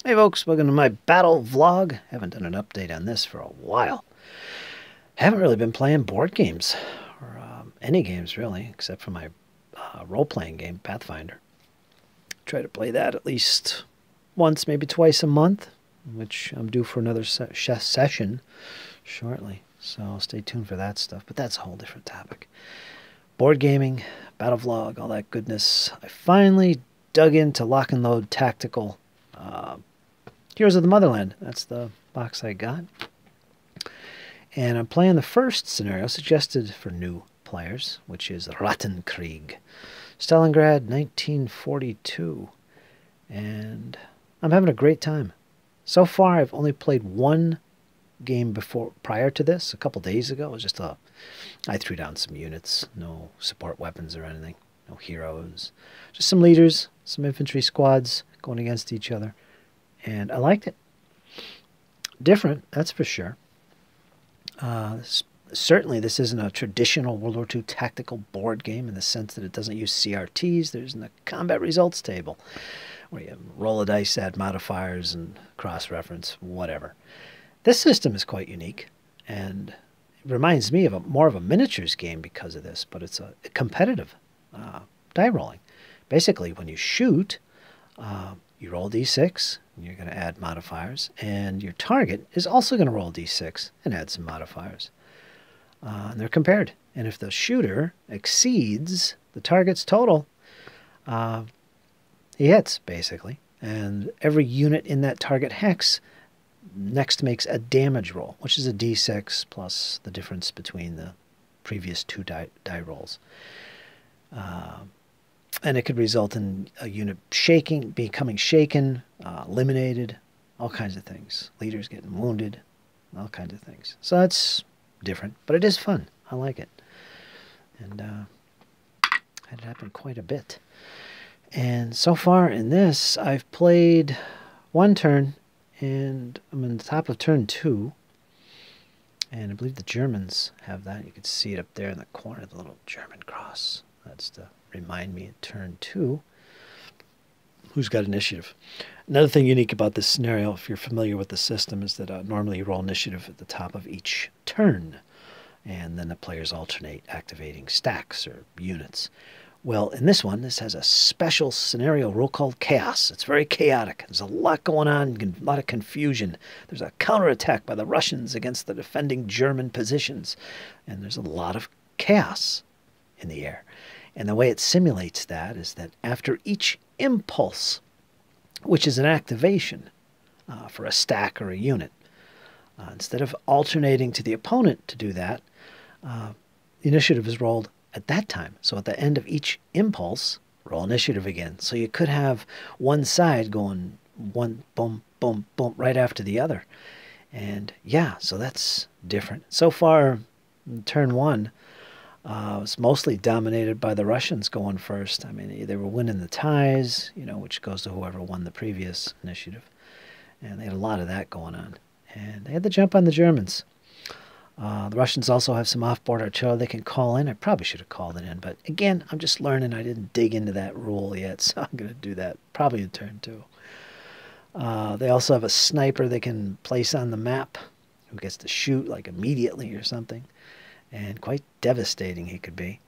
Hey folks, welcome to my battle vlog. Haven't done an update on this for a while. Haven't really been playing board games, or any games really, except for my role-playing game, Pathfinder. Try to play that at least once, maybe twice a month, which I'm due for another session shortly. So stay tuned for that stuff, but that's a whole different topic. Board gaming, battle vlog, all that goodness. I finally dug into Lock and Load Tactical Heroes of the Motherland. That's the box I got. And I'm playing the first scenario suggested for new players, which is Rattenkrieg. Stalingrad, 1942. And I'm having a great time. So far, I've only played one game prior to this, a couple days ago. It was just I threw down some units, no support weapons or anything, no heroes. Just some leaders, some infantry squads going against each other. And I liked it. Different, that's for sure. Certainly this isn't a traditional World War II tactical board game in the sense that it doesn't use CRTs. There isn't a combat results table where you roll a dice, add modifiers, and cross-reference, whatever. This system is quite unique, and it reminds me of more of a miniatures game because of this, but it's a competitive die rolling. Basically, when you shoot, you roll d6, and you're going to add modifiers, and your target is also going to roll d6 and add some modifiers. And they're compared. And if the shooter exceeds the target's total, he hits, basically. And every unit in that target hex next makes a damage roll, which is a d6 plus the difference between the previous two die rolls. And it could result in a unit becoming shaken, eliminated, all kinds of things. Leaders getting wounded, all kinds of things. So that's different, but it is fun. I like it. And had it happen quite a bit. And so far in this, I've played one turn, and I'm in the top of turn 2. And I believe the Germans have that. You can see it up there in the corner, the little German cross. That's to remind me at turn 2 who's got initiative. Another thing unique about this scenario, if you're familiar with the system, is that normally you roll initiative at the top of each turn, and then the players alternate activating stacks or units. Well, in this one, this has a special scenario rule called Chaos. It's very chaotic. There's a lot going on, a lot of confusion. There's a counterattack by the Russians against the defending German positions, and there's a lot of chaos in the air. And the way it simulates that is that after each impulse, which is an activation for a stack or a unit, instead of alternating to the opponent to do that, the initiative is rolled at that time. So at the end of each impulse, roll initiative again. So you could have one side going one boom, boom, boom right after the other. And yeah, so that's different. So far, in turn 1, it was mostly dominated by the Russians going first. I mean, they were winning the ties, which goes to whoever won the previous initiative. And they had a lot of that going on. And they had to jump on the Germans. The Russians also have some off-board artillery they can call in. I probably should have called it in, but again, I'm just learning. I didn't dig into that rule yet, so I'm going to do that probably in turn 2. They also have a sniper they can place on the map who gets to shoot like immediately or something. And quite devastating he could be.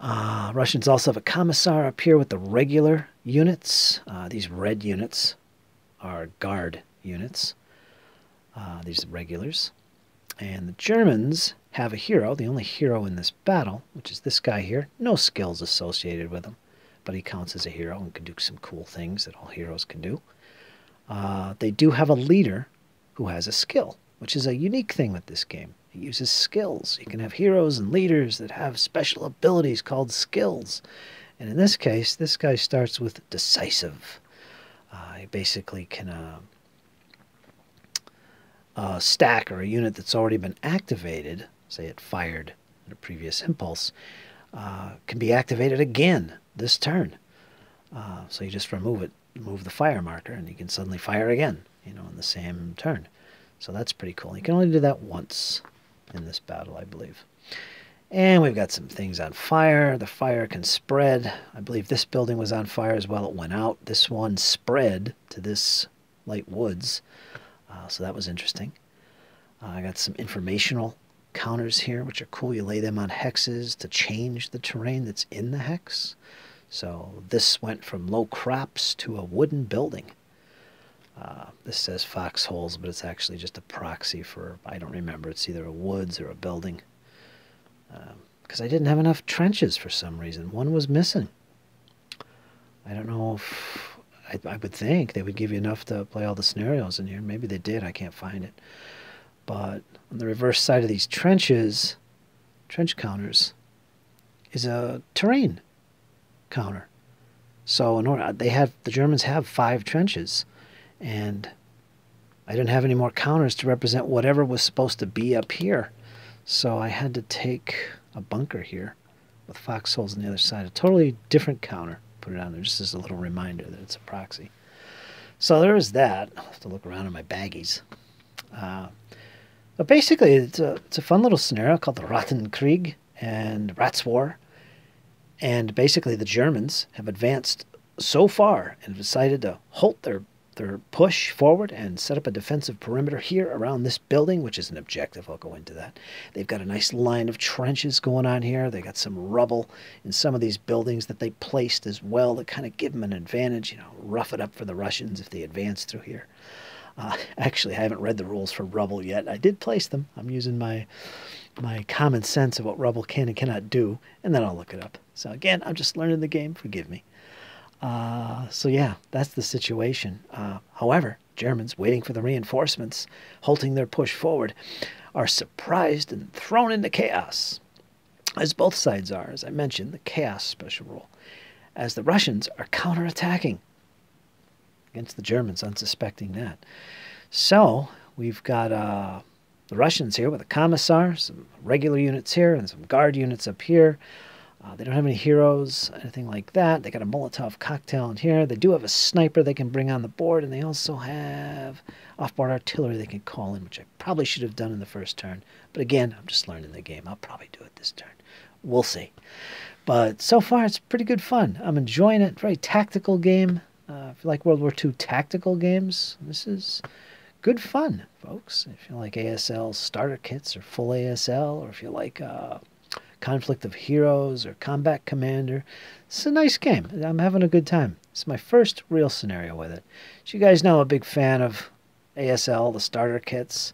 Russians also have a commissar up here with the regular units. These red units are guard units. These are regulars. And the Germans have a hero, the only hero in this battle, which is this guy here. No skills associated with him, but he counts as a hero and can do some cool things that all heroes can do. They do have a leader who has a skill, which is a unique thing with this game. It uses skills. You can have heroes and leaders that have special abilities called skills. And in this case, this guy starts with decisive. He basically can stack or a unit that's already been activated, say it fired in a previous impulse, can be activated again this turn. So you just remove the fire marker, and you can suddenly fire again, in the same turn. So that's pretty cool. You can only do that once in this battle, I believe. And we've got some things on fire. The fire can spread. I believe this building was on fire as well. It went out. This one spread to this light woods. So that was interesting. I got some informational counters here, which are cool. You lay them on hexes to change the terrain that's in the hex. So this went from low crops to a wooden building. This says foxholes, but it's actually just a proxy for, I don't remember, it's either a woods or a building. Because I didn't have enough trenches for some reason. One was missing. I don't know if, I would think they would give you enough to play all the scenarios in here. Maybe they did, I can't find it. But on the reverse side of these trenches, trench counters, is a terrain counter. So in order, the Germans have 5 trenches, and I didn't have any more counters to represent whatever was supposed to be up here. So I had to take a bunker here with foxholes on the other side, a totally different counter. Put it on there just as a little reminder that it's a proxy. So there is that. I'll have to look around in my baggies. But basically, it's a fun little scenario called the Rattenkrieg and Ratswar. And basically, the Germans have advanced so far and decided to halt their push forward and set up a defensive perimeter here around this building, which is an objective. I'll go into that. They've got a nice line of trenches going on here. They got some rubble in some of these buildings that they placed as well that kind of give them an advantage, you know, rough it up for the Russians if they advance through here. Actually, I haven't read the rules for rubble yet. I did place them. I'm using my common sense of what rubble can and cannot do, and then I'll look it up. So again, I'm just learning the game. Forgive me. So yeah, that's the situation. However, Germans, waiting for the reinforcements, halting their push forward, are surprised and thrown into chaos, as both sides are, as I mentioned, the chaos special rule, as the Russians are counterattacking against the Germans, unsuspecting that. So we've got the Russians here with a commissar, some regular units here, and some guard units up here. They don't have any heroes, anything like that. They got a Molotov cocktail in here. They do have a sniper they can bring on the board, and they also have off-board artillery they can call in, which I probably should have done in the first turn. But again, I'm just learning the game. I'll probably do it this turn. We'll see. But so far, it's pretty good fun. I'm enjoying it. Very tactical game. If you like World War II tactical games, this is good fun, folks. If you like ASL starter kits or full ASL, or if you like Conflict of Heroes or Combat Commander, it's a nice game. I'm having a good time. It's my first real scenario with it. As you guys know, I'm a big fan of ASL, the starter kits,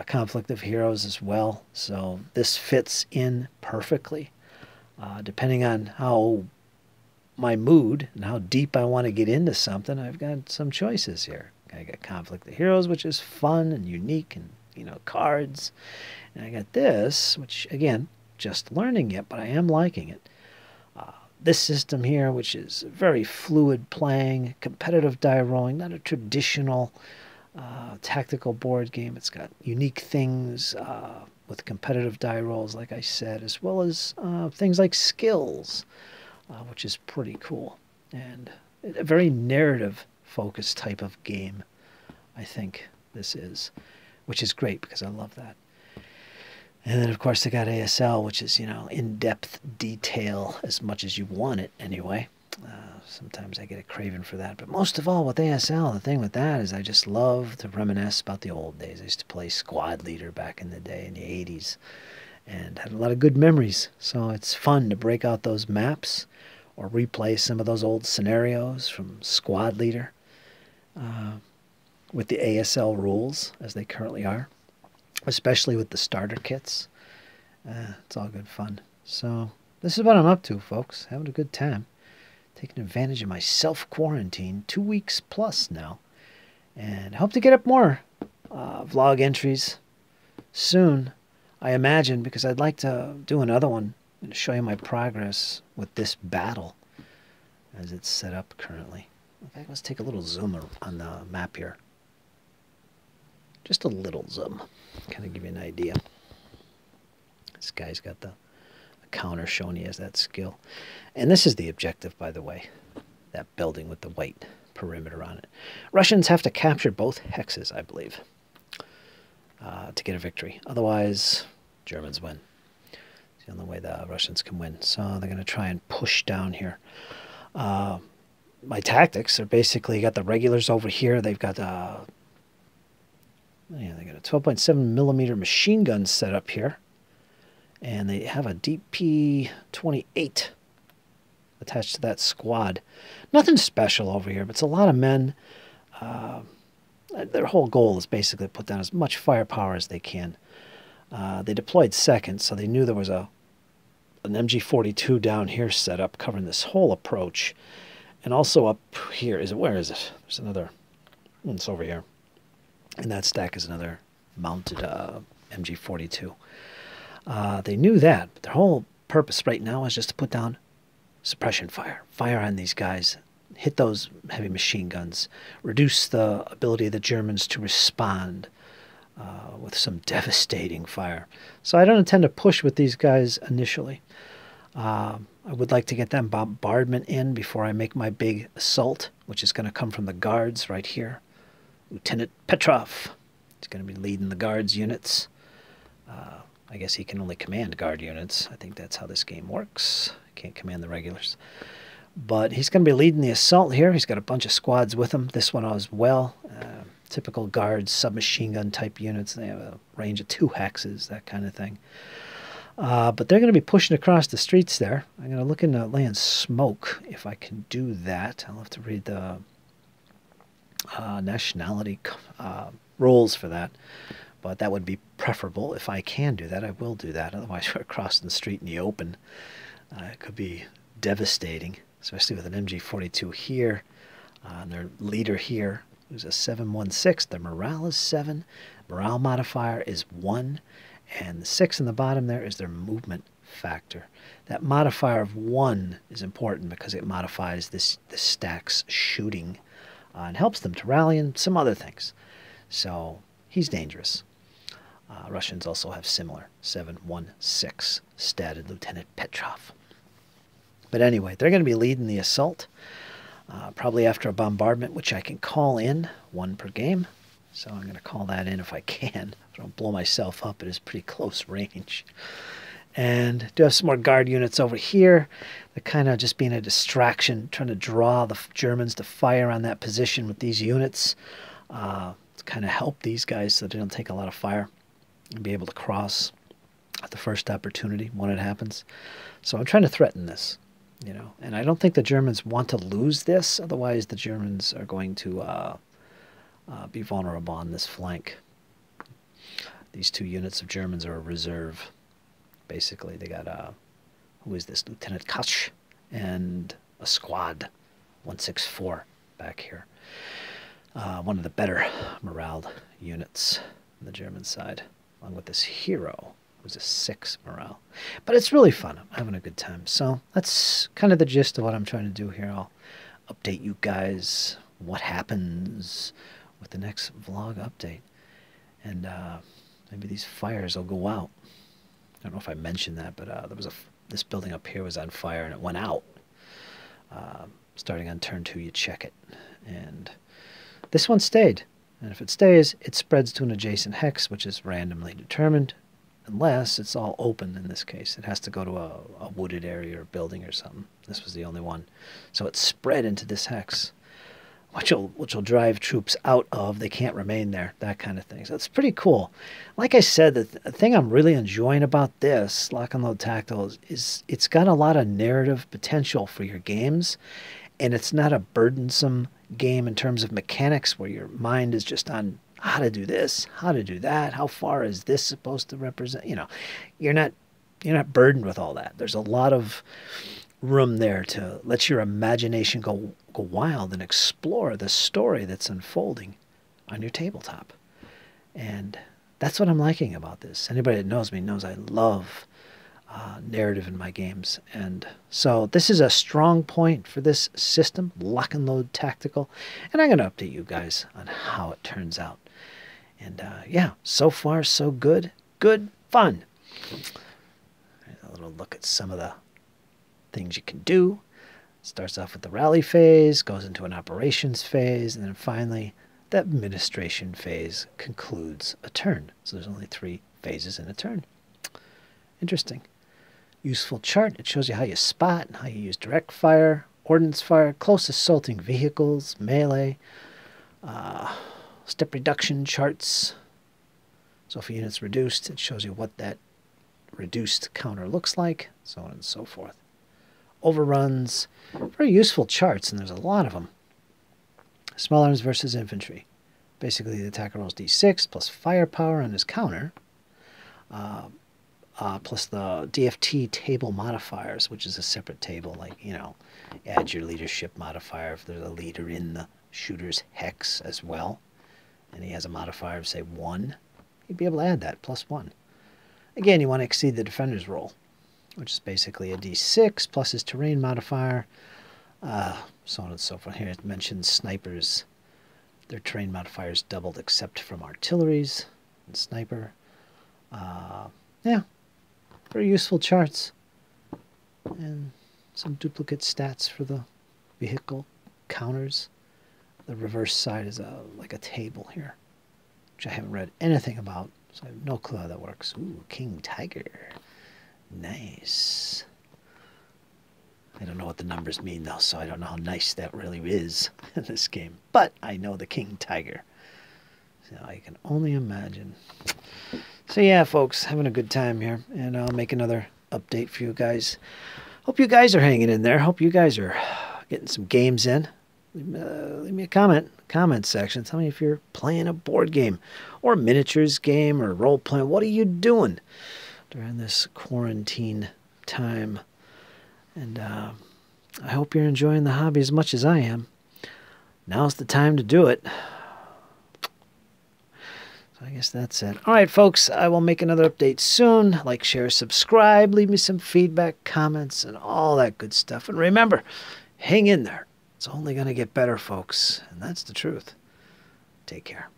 Conflict of Heroes as well. So this fits in perfectly. Depending on how my mood and how deep I want to get into something, I've got some choices here. I got Conflict of Heroes, which is fun and unique, and, you know, cards. And I got this, which, again, just learning it, but I am liking it. This system here, which is very fluid playing, competitive die rolling, not a traditional tactical board game. It's got unique things with competitive die rolls, like I said, as well as things like skills, which is pretty cool. And a very narrative-focused type of game, I think this is, which is great because I love that. And then, of course, they got ASL, which is, you know, in-depth detail as much as you want it anyway. Sometimes I get a craving for that. But most of all, with ASL, the thing with that is I just love to reminisce about the old days. I used to play Squad Leader back in the day in the 80s and had a lot of good memories. So it's fun to break out those maps or replay some of those old scenarios from Squad Leader with the ASL rules as they currently are, especially with the starter kits. It's all good fun. So this is what I'm up to, folks. Having a good time. Taking advantage of my self-quarantine, 2 weeks plus now. And I hope to get up more vlog entries soon, I imagine, because I'd like to do another one and show you my progress with this battle as it's set up currently. In fact, let's take a little zoom on the map here. Just a little zoom. Kind of give you an idea. This guy's got the counter showing he has that skill. And this is the objective, by the way. That building with the white perimeter on it. Russians have to capture both hexes, I believe, to get a victory. Otherwise, Germans win. It's the only way the Russians can win. So they're going to try and push down here. my tactics are basically got the regulars over here. They've got yeah, they got a 12.7 millimeter machine gun set up here, and they have a DP-28 attached to that squad. Nothing special over here, but it's a lot of men. Their whole goal is basically to put down as much firepower as they can. They deployed second, so they knew there was an MG42 down here set up covering this whole approach. And also up here, where is it? There's another, it's over here. And that stack is another mounted MG42. They knew that, but their whole purpose right now is just to put down suppression fire. Fire on these guys, hit those heavy machine guns, reduce the ability of the Germans to respond with some devastating fire. So I don't intend to push with these guys initially. I would like to get that bombardment in before I make my big assault, which is going to come from the guards right here. Lieutenant Petrov is going to be leading the guards units. I guess he can only command guard units. I think that's how this game works. Can't command the regulars. But he's going to be leading the assault here. He's got a bunch of squads with him. This one as well. Typical guards, submachine gun type units. They have a range of 2 hexes, that kind of thing. But they're going to be pushing across the streets there. I'm going to look into laying smoke if I can do that. I'll have to read the nationality rules for that. But that would be preferable. If I can do that, I will do that. Otherwise, we're crossing the street in the open. It could be devastating, especially with an MG42 here. And their leader here, who's a 716. Their morale is 7. Morale modifier is 1. And the 6 in the bottom there is their movement factor. That modifier of 1 is important because it modifies this stack's shooting and helps them to rally and some other things. So he's dangerous. Russians also have similar 716 statted Lieutenant Petrov. But anyway, they're going to be leading the assault, probably after a bombardment, which I can call in 1 per game. So I'm going to call that in if I can. I don't blow myself up. It is pretty close range. And do have some more guard units over here. They're kind of just being a distraction, trying to draw the Germans to fire on that position with these units to kind of help these guys so they don't take a lot of fire and be able to cross at the first opportunity when it happens. So I'm trying to threaten this, you know. And I don't think the Germans want to lose this. Otherwise, the Germans are going to be vulnerable on this flank. These 2 units of Germans are a reserve. Basically, they got who is this? Lieutenant Kasch and a squad 164 back here. One of the better morale units on the German side, along with this hero who's a 6 morale. But it's really fun. I'm having a good time. So that's kind of the gist of what I'm trying to do here. I'll update you guys what happens with the next vlog update. And maybe these fires will go out. I don't know if I mentioned that, but there was this building up here was on fire and it went out. Starting on turn 2, you check it. And this one stayed. And if it stays, it spreads to an adjacent hex, which is randomly determined, unless it's all open in this case. It has to go to a wooded area or building or something. This was the only one. So it spread into this hex, which will drive troops out of. They can't remain there, that kind of thing. So it's pretty cool. Like I said, the thing I'm really enjoying about this Lock and Load Tactical is it's got a lot of narrative potential for your games, and it's not a burdensome game in terms of mechanics where your mind is just on how to do this, how to do that, how far is this supposed to represent. You know, you're not burdened with all that. There's a lot of room there to let your imagination go wild and explore the story that's unfolding on your tabletop. And that's what I'm liking about this. Anybody that knows me knows I love narrative in my games. And so this is a strong point for this system, Lock and Load Tactical. And I'm going to update you guys on how it turns out. And yeah, so far so good. Good fun. A little look at some of the things you can do. Starts off with the rally phase, goes into an operations phase, and then finally the administration phase concludes a turn. So there's only 3 phases in a turn. Interesting. Useful chart. It shows you how you spot and how you use direct fire, ordnance fire, close assaulting vehicles, melee, step reduction charts. So if a unit's reduced, it shows you what that reduced counter looks like, so on and so forth. Overruns, very useful charts, and there's a lot of them. Small arms versus infantry. Basically, the attacker rolls d6 plus firepower on his counter, plus the DFT table modifiers, which is a separate table, like, you know, add your leadership modifier if there's a leader in the shooter's hex as well, and he has a modifier of, say, 1. You'd be able to add that, plus 1. Again, you want to exceed the defender's roll, which is basically a d6 plus his terrain modifier, so on and so forth. Here it mentions snipers. Their terrain modifier is doubled except from artilleries and sniper. Yeah, very useful charts. And some duplicate stats for the vehicle counters. The reverse side is like a table here, which I haven't read anything about, so I have no clue how that works. Ooh, King Tiger. Nice. I don't know what the numbers mean, though, so I don't know how nice that really is in this game. But I know the King Tiger, so I can only imagine. So yeah, folks, having a good time here, and I'll make another update for you guys. Hope you guys are hanging in there. Hope you guys are getting some games in. Leave me a comment section. Tell me if you're playing a board game or a miniatures game or role playing. What are you doing during this quarantine time? And I hope you're enjoying the hobby as much as I am. Now's the time to do it. So I guess that's it. All right, folks, I will make another update soon. Like, share, subscribe. Leave me some feedback, comments, and all that good stuff. And remember, hang in there. It's only going to get better, folks. And that's the truth. Take care.